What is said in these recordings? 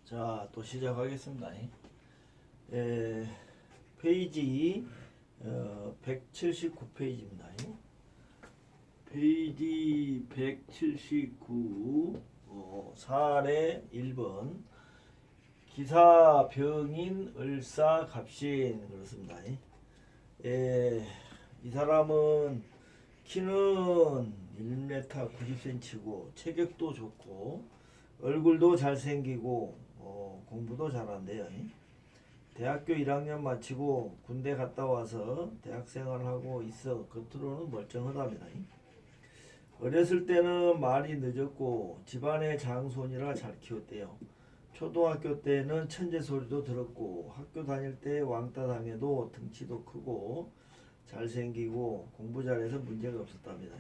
자, 또 시작하겠습니다. 페이지 179페이지입니다. 페이지 179 사례 1번 기사 병인 을사 갑신 그렇습니다. 이 사람은 키는 1m 90cm고 체격도 좋고 얼굴도 잘생기고 공부도 잘한대요. 대학교 1학년 마치고 군대 갔다 와서 대학생활을 하고 있어 겉으로는 멀쩡하답니다. 어렸을 때는 말이 늦었고 집안의 장손이라 잘 키웠대요. 초등학교 때는 천재 소리도 들었고 학교 다닐 때 왕따 당해도 등치도 크고 잘생기고 공부 잘해서 문제가 없었답니다.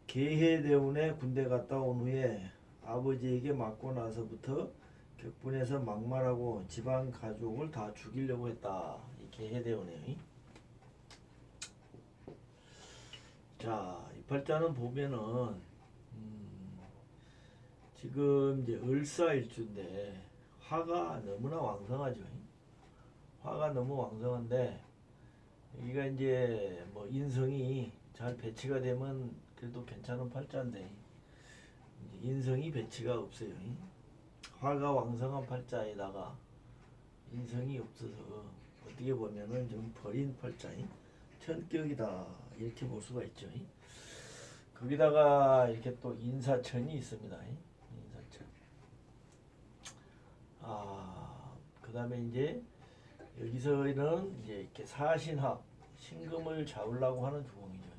계해대운에 군대 갔다 온 후에 아버지에게 맞고 나서부터 격분해서 막말하고 집안 가족을 다 죽이려고 했다. 이렇게 해대오네요. 자, 이 팔자는 보면은 지금 이제 을사일주인데 화가 너무나 왕성하죠. 화가 너무 왕성한데 여기가 이제 뭐 인성이 잘 배치가 되면 그래도 괜찮은 팔자인데 인성이 배치가 없어요. 화가 왕성한 팔자에다가 인성이 없어서 어떻게 보면은 좀 버린 팔자인 천격이다 이렇게 볼 수가 있죠. 거기다가 이렇게 또 인사천이 있습니다. 인사천. 그 다음에 이제 여기서는 이제 이렇게 사신합 신금을 잡으려고 하는 주공이죠.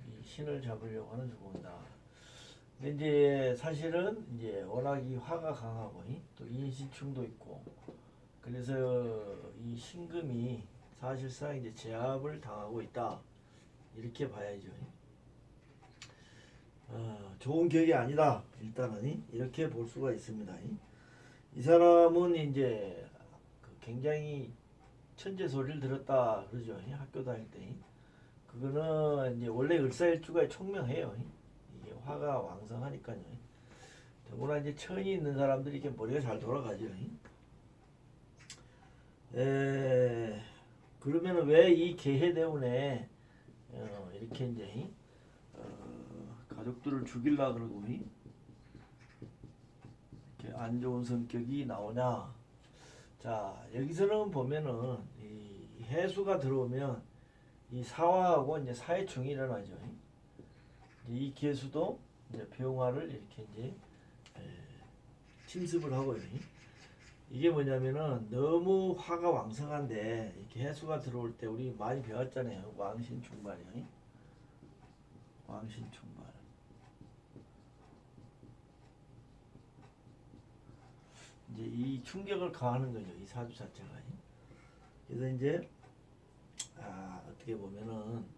이 신을 잡으려고 하는 주공이다. 근데 이제 사실은 이제 워낙 이 화가 강하고 또 인신충도 있고 그래서 이 신금이 사실상 이제 제압을 당하고 있다 이렇게 봐야죠. 좋은 격이 아니다 일단은 이렇게 볼 수가 있습니다. 이 사람은 이제 굉장히 천재 소리를 들었다 그러죠. 학교 다닐 때 그거는 이제 원래 을사일주가 총명해요. 화가 왕성하니까요. 더구나 이제 천이 있는 사람들이 이렇게 머리가 잘 돌아가죠. 그러면 왜 이 계해대운에 이렇게 이제 가족들을 죽이려 그러고 이렇게 안 좋은 성격이 나오냐? 자, 여기서는 보면은 이 해수가 들어오면 이 사화하고 이제 사해충이 일어나죠. 이 개수도 이제 병화를 이렇게 이제 침습을 하고요. 이게 뭐냐면은 너무 화가 왕성한데 이렇게 해수가 들어올 때 우리 많이 배웠잖아요. 왕신충발이요. 왕신충발. 이제 이 충격을 가하는 거죠. 이 사주 자체가. 그래서 이제 어떻게 보면은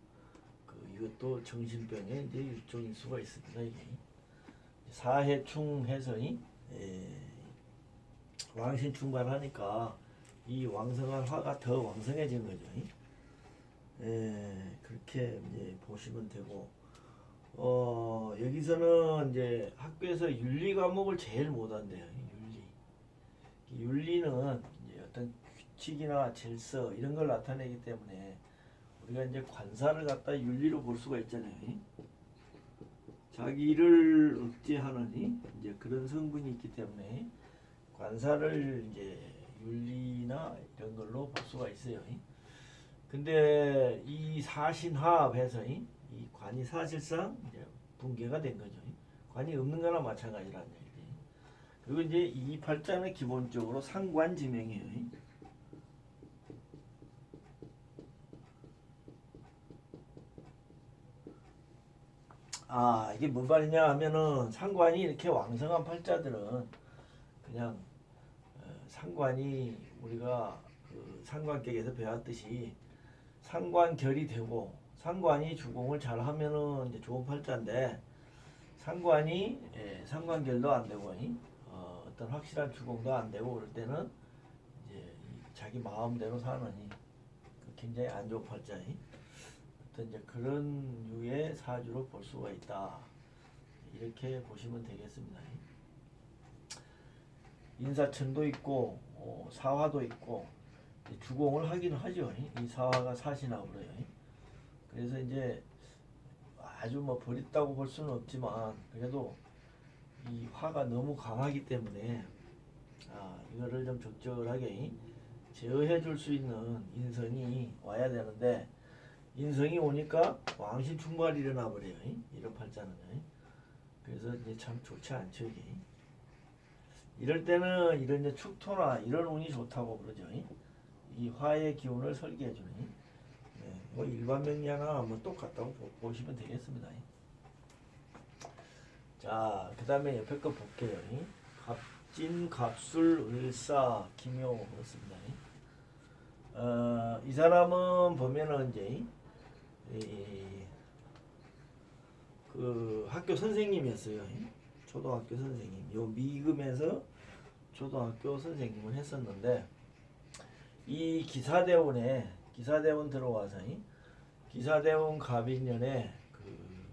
이것도 정신병의 이제 일종일 수가 있습니다. 이게 사해충해서 왕신충발하니까 이 왕성한 화가 더 왕성해진 거죠. 그렇게 이제 보시면 되고 여기서는 이제 학교에서 윤리 과목을 제일 못한대요. 윤리는 이제 어떤 규칙이나 질서 이런 걸 나타내기 때문에 우리가 이제 관사를 갖다 윤리로 볼 수가 있잖아요. 자기를 억제하는 이제 그런 성분이 있기 때문에 관사를 이제 윤리나 이런 걸로 볼 수가 있어요. 근데 이 사신합에서 이 관이 사실상 이제 붕괴가 된 거죠. 관이 없는 거나 마찬가지라는 얘기죠. 그리고 이제 이 팔자는 기본적으로 상관지명이에요. 이게 뭔 말이냐 하면은 상관이 이렇게 왕성한 팔자들은 그냥 상관이 우리가 그 상관격에서 배웠듯이 상관결이 되고 상관이 주공을 잘 하면은 이제 좋은 팔자인데 상관이 상관결도 안 되고 어떤 확실한 주공도 안 되고 그럴 때는 이제 자기 마음대로 사는 굉장히 안 좋은 팔자이. 이제 그런 류의 사주로 볼 수가 있다. 이렇게 보시면 되겠습니다. 인사천도 있고 사화도 있고 주공을 하긴 하죠. 이 사화가 사시나버려요. 그래서 이제 아주 뭐 버렸다고 볼 수는 없지만 그래도 이 화가 너무 강하기 때문에 이거를 좀 적절하게 제어해 줄 수 있는 인성이 와야 되는데 인성이 오니까 왕신충발이 일어나 버려요. 이런 팔자는. 그래서 이제 참 좋지 않죠. 이게. 이럴 때는 이런 이제 축토나 이런 운이 좋다고 그러죠. 이 화의 기운을 설계해 주는. 네, 뭐 일반 명리하나 뭐 똑같다고 보시면 되겠습니다. 자, 그 다음에 옆에 거 볼게요. 갑진, 갑술, 을사, 기묘 그렇습니다. 이 사람은 보면은 이제 그 학교 선생님이었어요. 초등학교 선생님. 요 미금에서 초등학교 선생님을 했었는데 이 기사대원 들어와서 기사대원 갑인년에 그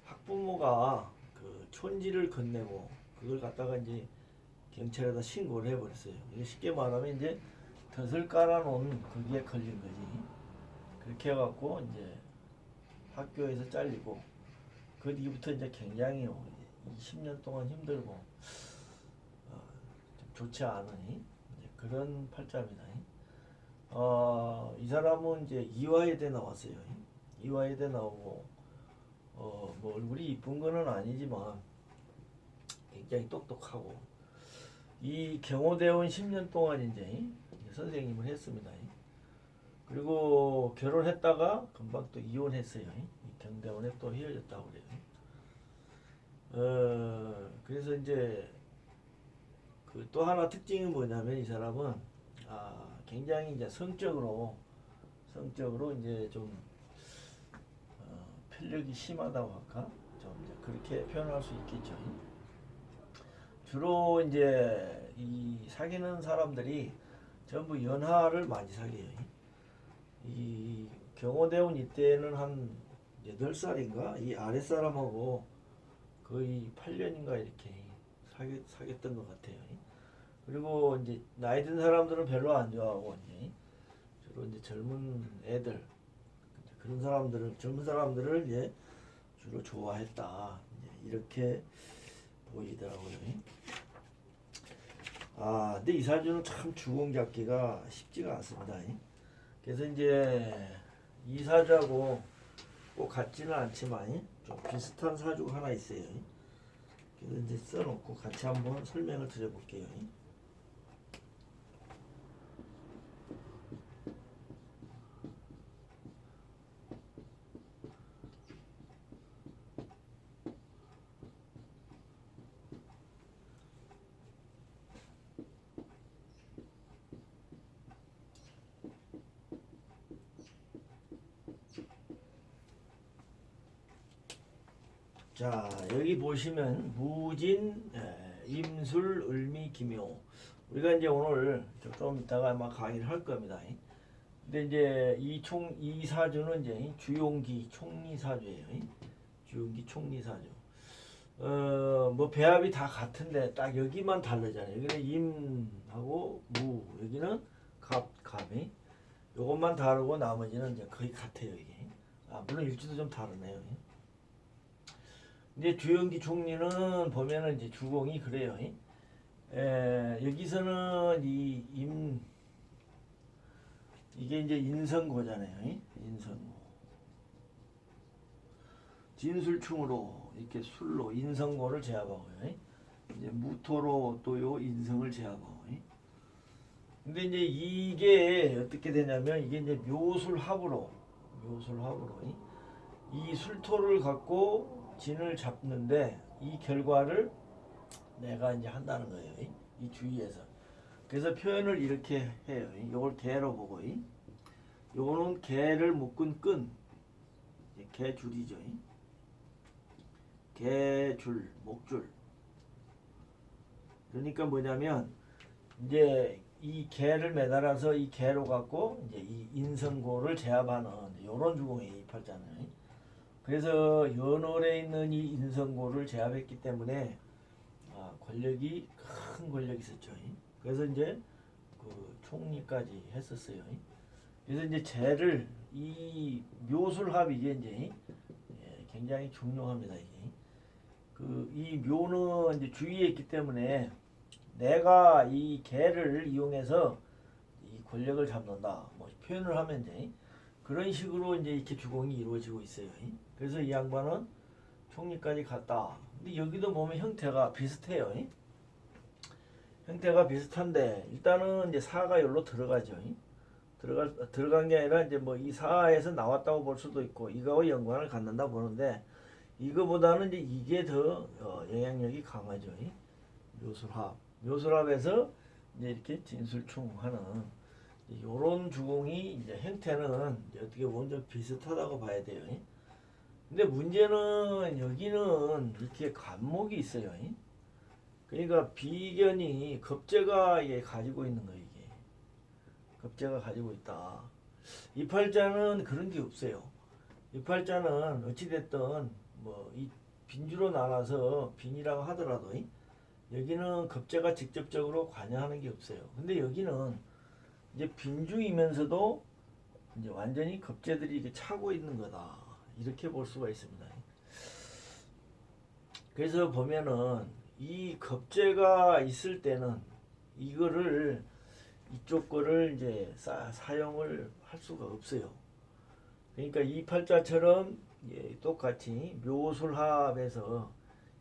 학부모가 그 촌지를 건네고 그걸 갖다가 이제 경찰에다 신고를 해버렸어요. 쉽게 말하면 이제 덫을 깔아놓은 거기에 걸린 거지. 그렇게 해갖고 이제 학교에서 잘리고 그 뒤부터 이제 굉장히 20년 동안 힘들고 좀 좋지 않으니 그런 팔자입니다. 이 사람은 이제 이화여대 나왔어요. 이화여대 나오고 뭐 얼굴이 이쁜 거는 아니지만 굉장히 똑똑하고 이 경호대원 10년 동안 이제 선생님을 했습니다. 그리고 결혼했다가 금방 또 이혼했어요. 경대원에 또 헤어졌다고 그래요. 그래서 이제 그 또 하나 특징이 뭐냐면 이 사람은 굉장히 이제 성적으로 이제 좀 편력이 심하다고 할까? 좀 이제 그렇게 표현할 수 있겠죠. 주로 이제 이 사귀는 사람들이 전부 연하를 많이 사귀어요. 이 경호대원 이때는 한 8살인가 이 아랫사람하고 거의 8년인가 이렇게 사귀었던 것 같아요. 그리고 이제 나이 든 사람들은 별로 안 좋아하고 이제 주로 이제 젊은 애들 그런 사람들을 젊은 사람들을 이제 주로 좋아했다 이렇게 보이더라고요. 근데 이 사주는 참 주공 잡기가 쉽지가 않습니다. 그래서 이제 이 사주하고 꼭 같지는 않지만 좀 비슷한 사주가 하나 있어요. 그래서 이제 써놓고 같이 한번 설명을 드려볼게요. 자, 여기 보시면 무진, 임술, 을미, 기묘. 우리가 이제 오늘 좀 이따가 아마 강의를 할 겁니다. 근데 이제 이 사주는 이제 주용기 총리 사주예요. 주용기 총리 사주. 뭐 배합이 다 같은데 딱 여기만 다르잖아요. 여기는 임하고 무, 여기는 갑이. 요것만 다르고 나머지는 이제 거의 같아요, 이게. 물론 일지도 좀 다르네요. 이제 주영기 총리는 보면은 이제 주공이 그래요. 여기서는 이게 이제 인성고잖아요. 인성고. 진술충으로 이렇게 술로 인성고를 제압하고요. 이제 무토로 또 요 인성을 제압하고. 근데 이제 이게 어떻게 되냐면 이게 이제 묘술합으로 이 술토를 갖고 진을 잡는데 이 결과를 내가 이제 한다는 거예요. 이 주위에서. 그래서 표현을 이렇게 해요. 이걸 개로 보고, 요거는 개를 묶은 끈, 개줄이죠. 개줄, 목줄. 그러니까 뭐냐면 이제 이 개를 매달아서 이 개로 갖고 이제 이 인성고를 제압하는 이런 주공이 이 팔자는. 그래서 연월에 있는 이 인성고를 제압했기 때문에 권력이 큰 권력이 있었죠. 그래서 이제 그 총리까지 했었어요. 그래서 이제 재를 이 묘술합 이게 이제 굉장히 중요합니다. 이게 그 이 묘는 이제 주위에 있기 때문에 내가 이 개를 이용해서 이 권력을 잡는다. 뭐 표현을 하면 이제 그런 식으로 이제 이렇게 주공이 이루어지고 있어요. 그래서 이 양반은 총리까지 갔다. 근데 여기도 보면 형태가 비슷해요. 형태가 비슷한데 일단은 이제 사가 여기로 들어가죠. 들어간 게 아니라 이제 뭐 이 사에서 나왔다고 볼 수도 있고 이거와 연관을 갖는다 보는데 이거보다는 이제 이게 더 영향력이 강하죠. 묘술합에서 이제 이렇게 진술충하는 이런 주공이 이제 형태는 이제 어떻게 보면 좀 비슷하다고 봐야 돼요. 근데 문제는 여기는 이렇게 간목이 있어요. 그러니까 비견이 겁재가 이게 가지고 있는 거예요. 이게 겁재가 가지고 있다. 이 팔자는 그런 게 없어요. 이 팔자는 어찌됐든 뭐 이 빈주로 나눠서 빈이라고 하더라도 여기는 겁재가 직접적으로 관여하는 게 없어요. 근데 여기는 이제 빈주이면서도 이제 완전히 겁재들이 이렇게 차고 있는 거다. 이렇게 볼 수가 있습니다. 그래서 보면은 이 겁재가 있을 때는 이거를 이쪽 거를 이제 사용을 할 수가 없어요. 그러니까 이 팔자처럼 똑같이 묘술합에서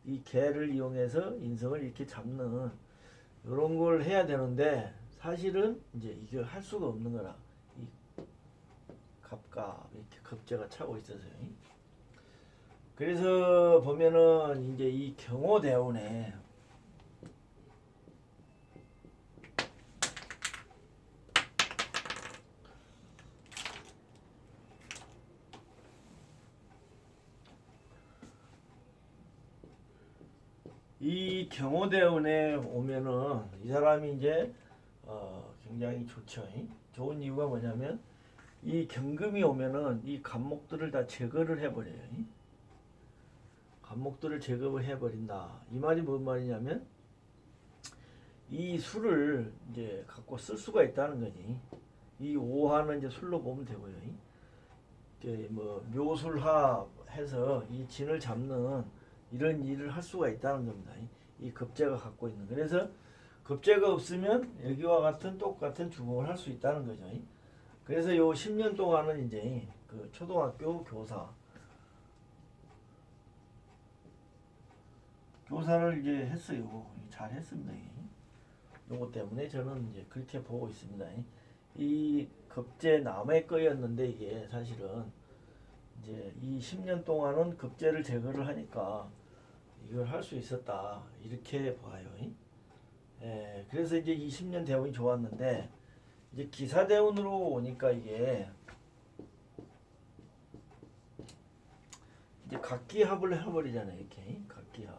이 개를 이용해서 인성을 이렇게 잡는 이런 걸 해야 되는데 사실은 이제 이걸 할 수가 없는 거라. 이 갑과 이렇게 겁재가 차고 있어서요. 그래서 보면은 이제 이 경호대운에 이 경호대운에 오면은 이 사람이 이제 굉장히 좋죠. 좋은 이유가 뭐냐면 이 경금이 오면은 이 간목들을 다 제거를 해버려요. 간목들을 제거를 해버린다. 이 말이 뭔 말이냐면 이 술을 이제 갖고 쓸 수가 있다는 거지. 이 오화는 이제 술로 보면 되고요. 이제 뭐 묘술합 해서 이 진을 잡는 이런 일을 할 수가 있다는 겁니다. 이 겁재가 갖고 있는. 그래서 겁재가 없으면 여기와 같은 똑같은 주공을 할 수 있다는 거죠. 그래서 요 10년 동안은 이제 그 초등학교 교사를 이제 했어요. 잘 했습니다. 요거 때문에 저는 이제 그렇게 보고 있습니다. 이 겁재 남의 거였는데 이게 사실은 이제 이 10년 동안은 겁재를 제거를 하니까 이걸 할 수 있었다. 이렇게 봐요. 그래서 이제 20년 대운이 좋았는데 이제 기사 대운으로 오니까 이게 이제 각기합을 해버리잖아요. 이렇게 각기합.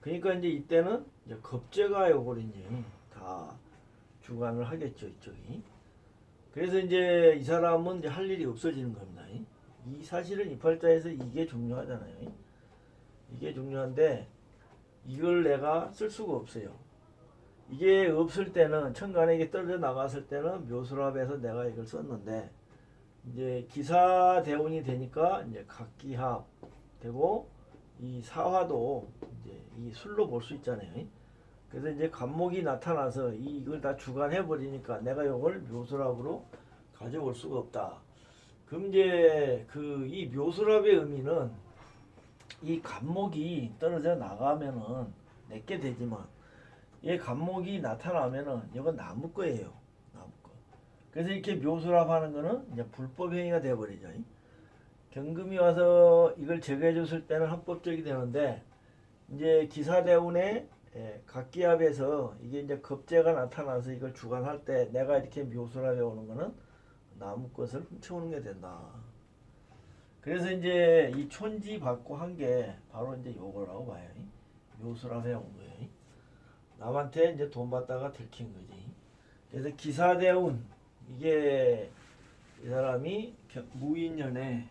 그러니까 이제 이때는 이제 겁재가 요걸 이제 다 주관을 하겠죠. 이쪽이. 그래서 이제 이 사람은 이제 할 일이 없어지는 겁니다. 이 사실은 이 팔자에서 이게 중요하잖아요. 이게 중요한데 이걸 내가 쓸 수가 없어요. 이게 없을 때는 천간에 이게 떨어져 나갔을 때는 묘술합에서 내가 이걸 썼는데 이제 기사 대운이 되니까 이제 각기합 되고 이 사화도 이제 이 술로 볼 수 있잖아요. 그래서 이제 간목이 나타나서 이걸 다 주관해 버리니까 내가 이걸 묘술합으로 가져올 수가 없다. 그럼 이제 그 이 묘술합의 의미는 이 간목이 떨어져 나가면은 내게 되지만 이 간목이 나타나면은 이건 나무 거예요. 나무 거. 그래서 이렇게 묘술합하는 거는 이제 불법 행위가 되어 버리죠. 경금이 와서 이걸 제거해 줬을 때는 합법적이 되는데 이제 기사대운에 각기합에서 이게 이제 겁재가 나타나서 이걸 주관할 때 내가 이렇게 묘술합에 오는 거는 나무 것을 훔쳐오는 게 된다. 그래서 이제 이 촌지 받고 한 게 바로 이제 요거라고 봐요. 묘술합에 온 거예요. 남한테 이제 돈 받다가 들킨 거지. 그래서 기사대운 이게 이 사람이 무인년에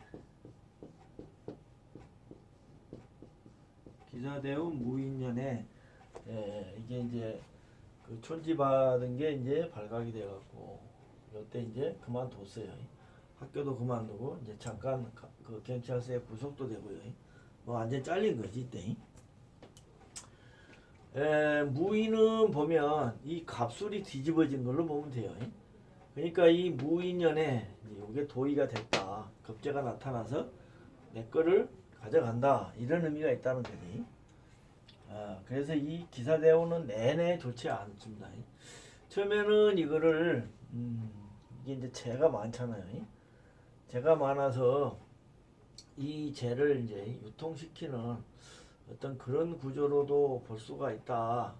기사대운 무인년에 이게 이제 그 촌지 받은 게 이제 발각이 돼갖고 요때 이제 그만뒀어요. 학교도 그만두고 이제 잠깐 그 경찰서에 구속도 되고요. 뭐 완전 잘린 거지 이때. 무인은 보면 이 갑술이 뒤집어진 걸로 보면 돼요. 그러니까 이 무인년에 이게 도의가 됐다. 급제가 나타나서 내 거를 가져간다. 이런 의미가 있다는 거지. 그래서 이 기사대우는 내내 좋지 않습니다. 처음에는 이거를 이게 이제 죄가 많잖아요. 죄가 많아서 이 죄를 이제 유통시키는 어떤 그런 구조로도 볼 수가 있다.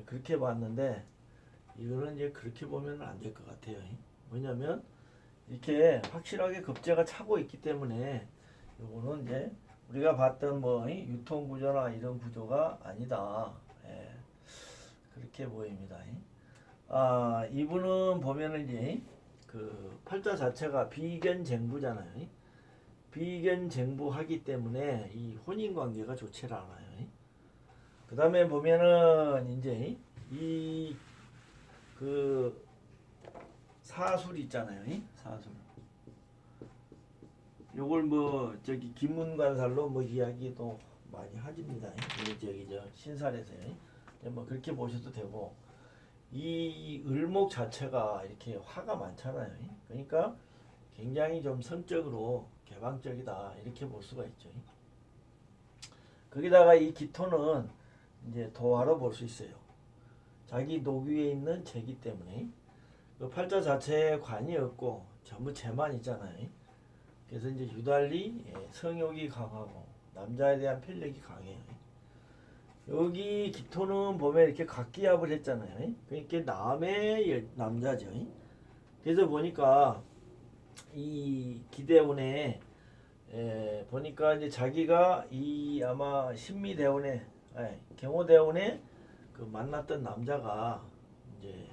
그렇게 봤는데 이거는 이제 그렇게 보면 안 될 것 같아요. 왜냐면 이렇게 확실하게 급제가 차고 있기 때문에 이거는 이제 우리가 봤던 뭐 유통 구조나 이런 구조가 아니다. 그렇게 보입니다. 이분은 보면은 이제 그 팔자 자체가 비견쟁부잖아요. 비견쟁부하기 때문에 이 혼인 관계가 좋지를 않아요. 그 다음에 보면은 이제 이 그 사술 있잖아요. 사술. 요걸 뭐 저기 김문관살로 뭐 이야기도 많이 하집니다. 저기 저 신살에서요. 뭐 그렇게 보셔도 되고 이 을목 자체가 이렇게 화가 많잖아요. 그러니까 굉장히 좀 성적으로 개방적이다 이렇게 볼 수가 있죠. 거기다가 이 기토는 이제 도화로 볼 수 있어요. 자기 노귀에 있는 재기 때문에 그 팔자 자체에 관이 없고 전부 재만 있잖아요. 그래서 이제 유달리 성욕이 강하고 남자에 대한 편력이 강해요. 여기 기토는 보면 이렇게 각기합을 했잖아요. 그러니까 남의 남자죠. 그래서 보니까 이 기대운에 보니까 이제 자기가 이 아마 신미대운에 경호대운에 그 만났던 남자가 이제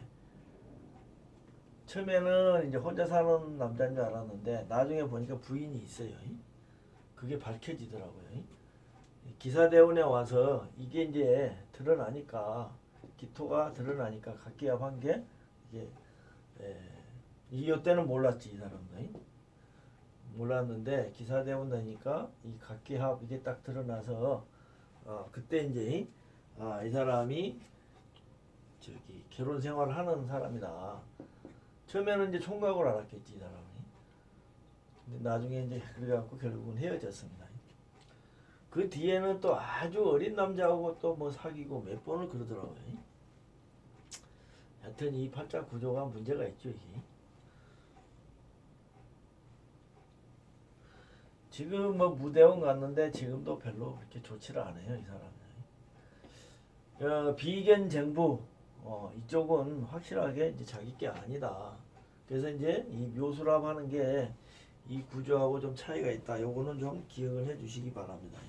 처음에는 이제 혼자 사는 남자인 줄 알았는데 나중에 보니까 부인이 있어요. 그게 밝혀지더라고요. 기사대운에 와서 이게 이제 드러나니까 기토가 드러나니까 각기합한 게 이게 이때는 몰랐지 이 사람들 몰랐는데 기사대운 되니까 이 각기합 이게 딱 드러나서 그때 이제 이 사람이 저기 결혼 생활을 하는 사람이다. 처음에는 이제 총각을 알았겠지 이 사람이. 근데 나중에 이제 그래갖고 결국은 헤어졌습니다. 그 뒤에는 또 아주 어린 남자하고 또 뭐 사귀고 몇 번을 그러더라고요. 하여튼 이 팔자 구조가 문제가 있죠. 이게. 지금 뭐 무대원 갔는데 지금도 별로 그렇게 좋지를 않아요 이 사람은. 비견쟁부 이쪽은 확실하게 이제 자기 게 아니다. 그래서 이제 이 묘수랍 하는 게 이 구조하고 좀 차이가 있다. 요거는 좀 기억을 해 주시기 바랍니다.